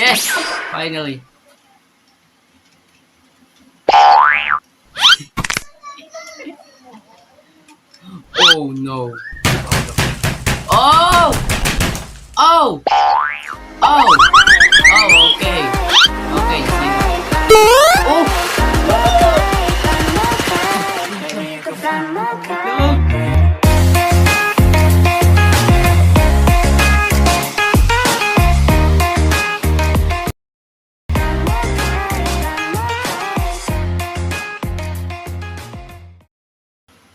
Yes! Finally. Oh no. Oh! Oh! Oh! Oh, okay. Okay, oh!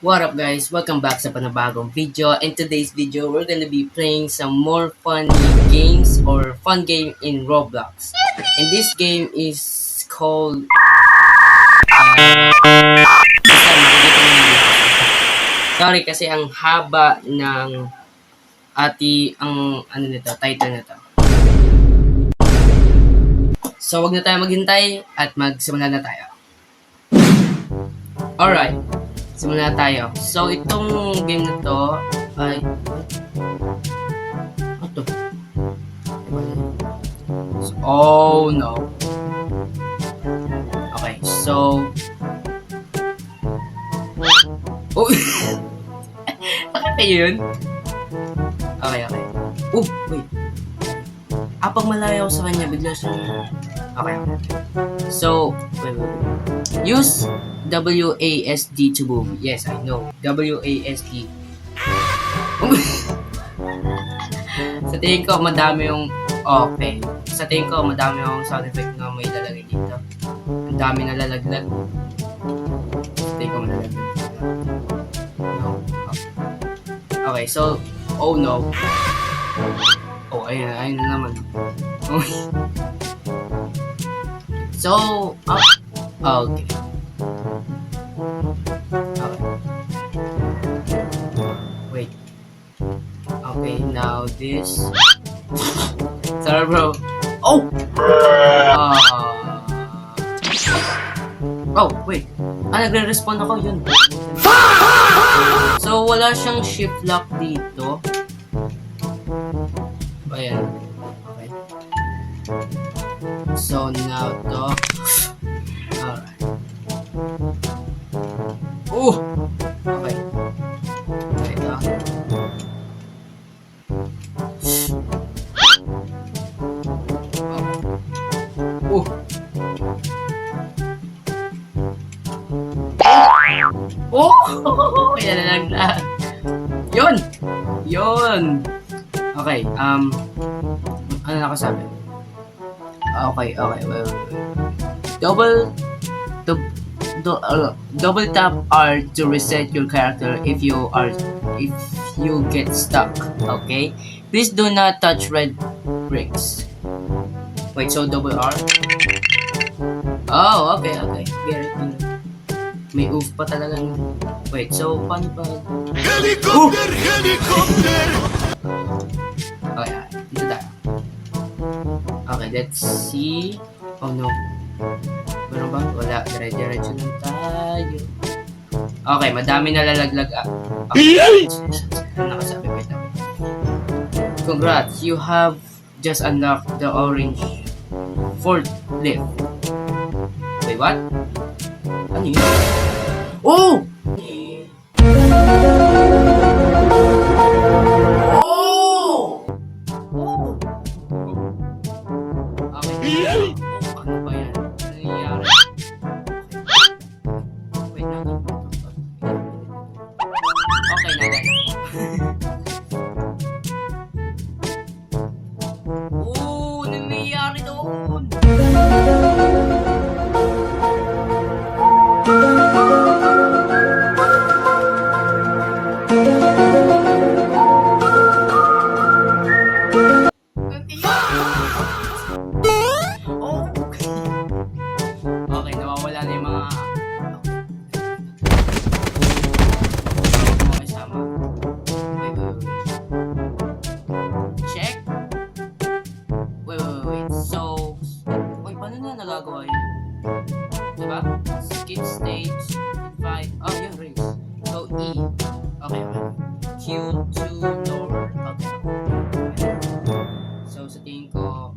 What up guys? Welcome back sa panibagong video. In today's video, we're gonna be playing some more fun games or fun game in Roblox. And this game is called sorry kasi ang haba ng ang ano nito, title nito. So wag na tayo maghintay at magsimula na tayo. Alright. Simula tayo. So, itong game na to ay... Ano to? Oh, no. Okay, so... Oh! Bakit kayo yun? Okay. Oh, wait. Pag malayo sa kanya, bigla siya... Okay. So, wait. Use WASD to move. Yes, I know. WASD. Sa tingin ko, madami yung... Okay. Sa tingin ko, madami yung sound effect na may lalagay dito. Ang dami na lalaglag. Sa tingin ko, malalaglag. No. Okay, so... Oh, no. Oh, ayun na naman. So, okay. Wait. Okay, now this. Sorry, bro. Oh! Oh, wait. Nagre-respond ako yun. So, wala siyang shift lock dito. Ayan. Okay. So, now to. Alright. Oh! Okay. Wait lang. Oh! Oh! Yan na lang. Yun! Okay, ano nakasabi? Okay. Wait. Double tap R to reset your character if you get stuck. Okay? Please do not touch red bricks. Wait, so double R? Oh, okay. Get it. May oof pa talaga. Wait, so paano pa? Helicopter! Okay, dito tayo. Okay, let's see. Oh no. Meron ba? Wala. Diretso lang tayo. Okay, madami na lalaglag. Okay. Ano nakasabi? Wait lang. Congrats, you have just unlocked the orange forklift. Wait, what? Ano yun? Oh!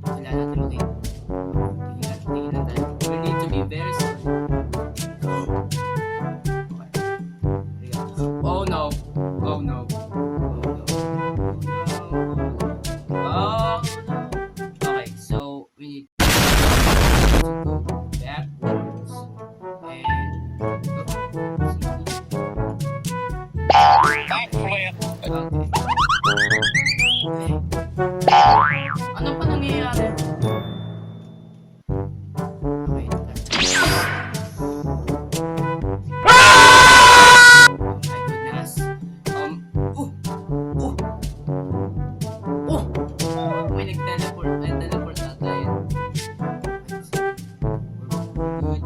kailangan natin mag-hit. Tingin lang tayo. We need to be very sorry. Oh no. Oh no. Oh no. Oh no. Okay, so we need to go backwards and go. Okay. Ano pa nangyayari? Okay. Oh my goodness. May nag-teleport. Ay, teleport na tayo. Good.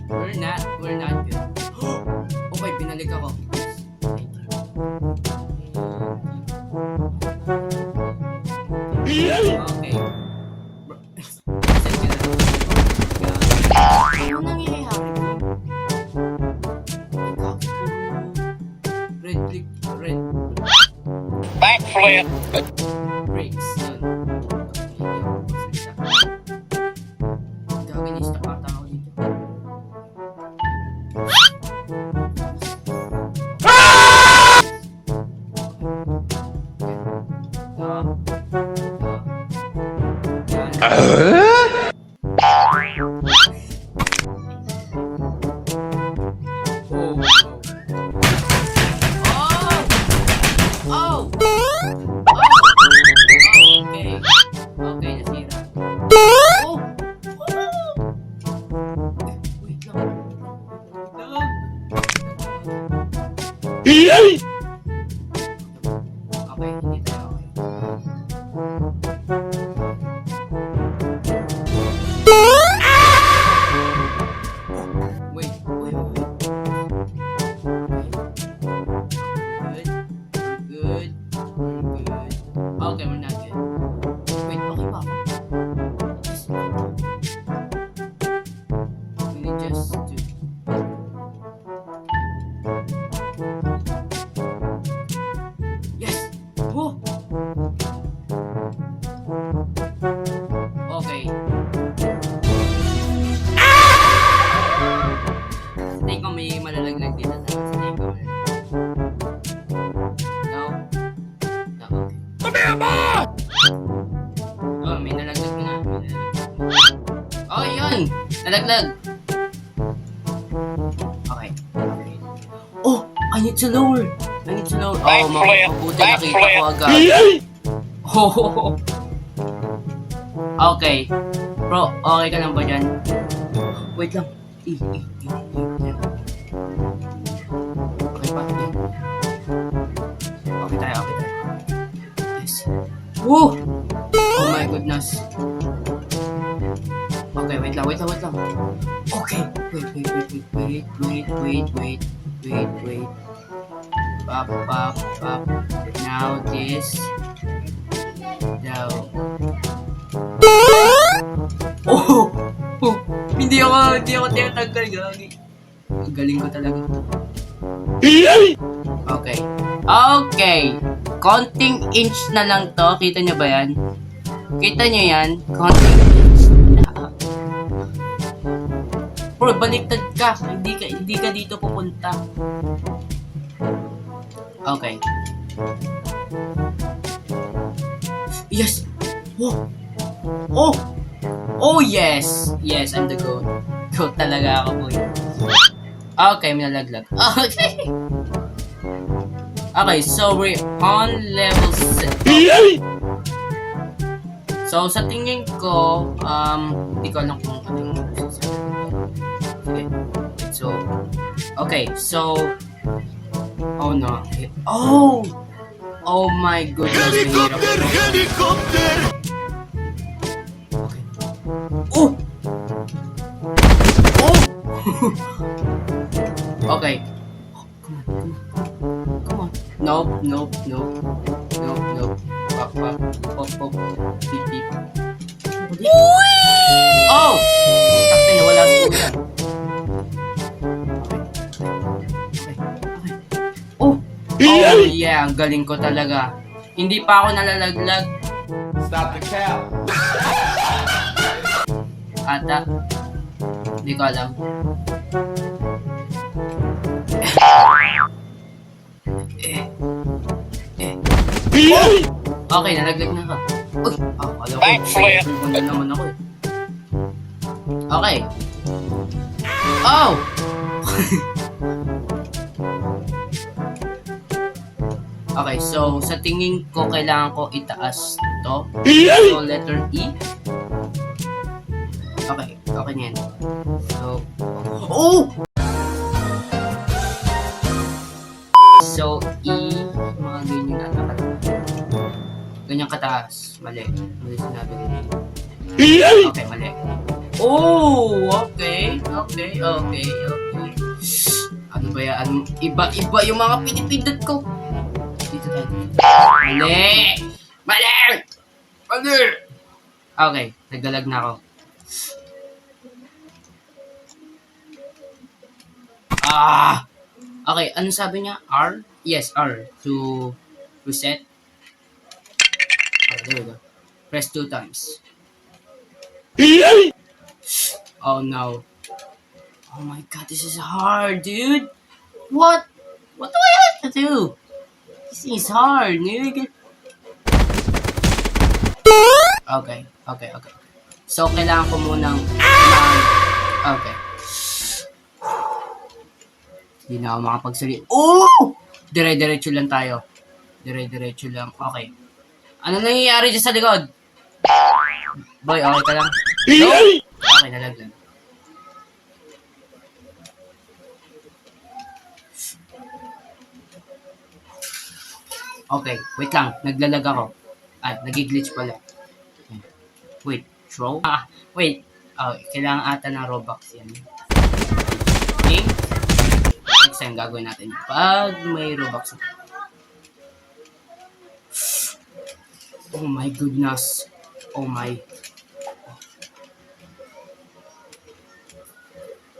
We're not good. Okay, binalik ako. Thank you. Okay. Ano nangyayari ko? Red click. Red. Backflip. Breaks. Yun. Gagawin is tapat ako dito. Okay, nasira. Oh! Wait lang. Okay, hindi tayo okay. Wait. Good. Okay, we're not good. Wait, okay pa ako? We need just to... Yes! Oh! Okay. Tingin ko may malalaglag dito sa tingin ko. No? No, okay. Oh, may nalaglag na. Oh, yun! Nalaglag! Okay. Oh! I need to lower! Oh, mabuti nakita ko agad. Oh! Okay. Bro, okay ka lang ba dyan? Wait lang. Okay pa. Okay tayo. Yes. Woo! Oh my goodness. Okay, wait lang. Okay. Wait. Up. Now this. Down. Oh! Hindi ako tinatanggal, gagi. Galing ko talaga. Okay. Konting inch na lang to. Kita nyo ba yan? Kita nyo yan? Konting inch na. Bro, baliktad ka. Hindi ka dito pupunta. Okay. Yes! Whoa! Oh, yes! Yes, I'm the goat. Goat talaga ako po yun. Okay, may nalaglag. Okay, so we're on level 6. So, sa tingin ko, hindi ko alam kung ano yung okay, so, oh no. Oh my goodness. Helicopter! Oh! Okay. Come on. Nope. Pop. Beep. Oh! Takte na wala sa yan. Okay. Oh, yeah, ang galing ko talaga. Hindi pa ako nalalaglag. Stop the cap. Ata. Hindi ko alam. Okay, nalaglag na ka. Uy! Alam ko. Backflip. Ano naman ako eh. Okay. Oh! Okay, so sa tingin ko kailangan ko itaas to. So letter E. Okay, okay na yan. So, oh! So, E, mga ganyan ata ka. Ganyan kataas. Mali. Mali sinabi ko. Okay, mali. Oh! Okay. Okay, okay, okay. Ano ba yan? Iba-iba yung mga pinipindot ko. Dito tayo. Mali! Mali! Mali! Okay, nagdalag na ako. Ah! Okay, ano sabi niya? R? Yes, R. To reset. Oh, there we go. Press 2 times. Oh no. Oh my god, this is hard, dude. What? What do I have to do? This is hard, dude. Okay, okay, okay. So, kailangan ko munang... Okay. Hindi na ako makapagsalita. Oh! Dire-diretso lang tayo. Dire-diretso lang. Okay. Ano nangyayari dyan sa likod? Boy, okay ka lang? No? Okay, nalaglag. Okay, wait lang. Naglalag ako. Ay, nag-glitch pala. Wait, throw? Wait. Oh, kailangan ata ng Robux yan. Okay? Next time gagawin natin yun. Pag may Robux. Oh my goodness. Oh my.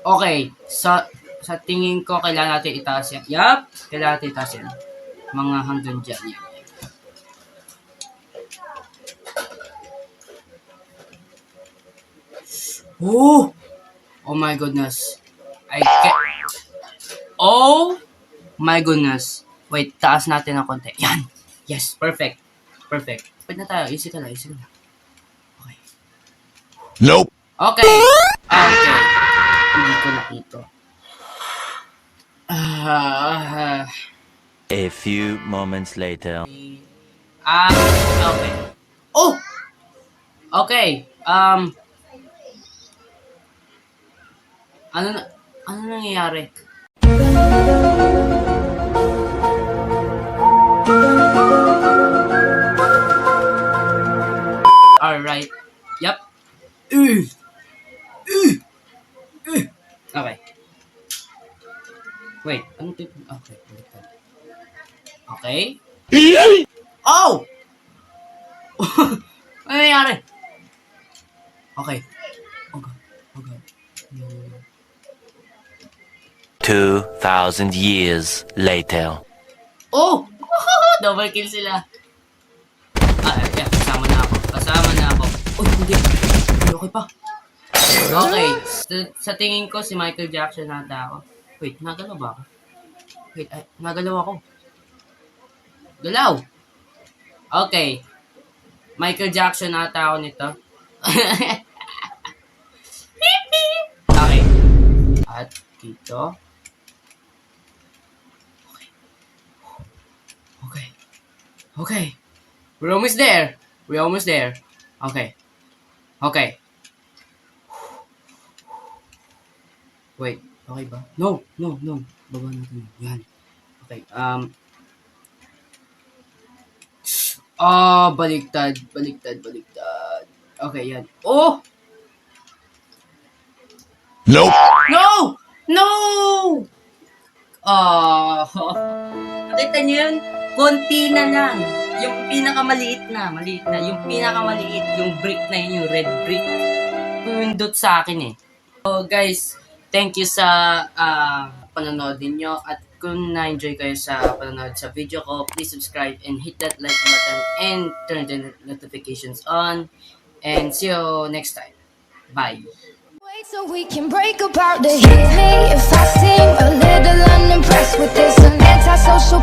Okay. Sa tingin ko, kailangan natin itaas yan. Yup! Kailangan natin itaas yan. Mga hanggang dyan yan. Oh! Oh my goodness. Oh my goodness. Wait, taas natin ng konti. Yan! Yes, perfect. Perfect. Pwede na tayo. Easy ka na, easy ka na. Okay. Nope. Okay. Okay. Hindi ko nakito. A few moments later. Okay. Oh! Okay. Ano nangyayari? Alright. Yup. Okay. Wait, ano tip? Okay, baliktad. Okay. Oh! Ano nangyari? Okay. Oh god. Oh god. 2,000 years later. Oh! Double kill sila. Yeah, kasama na ako. Kasama na ako. Uy, hindi. Okay pa. Okay. Sa tingin ko, si Michael Jackson nata ako. Wait, nagalaw ba ako? Wait, nagalaw ako. Galaw! Okay. Michael Jackson nata ako nito. Okay. At dito. Okay. Okay. We're almost there. We're almost there. Okay. Okay. Wait. Okay ba? No. No. No. Baba natin. Yan. Okay. Baliktad. Baliktad. Baliktad. Okay, yan. Oh! Nope. No! No! Nakita niyo yun? Konti na lang. Yung pinakamaliit na. Maliit na. Yung pinakamaliit. Yung brick na yun. Yung red brick. Pumindot sa akin eh. So guys, thank you sa panonood ninyo. At kung na-enjoy kayo sa panonood sa video ko, please subscribe and hit that like button and turn the notifications on. And see you next time. Bye. Wait so we can break apart the hit me if I seem a little unimpressed with this. An antisocial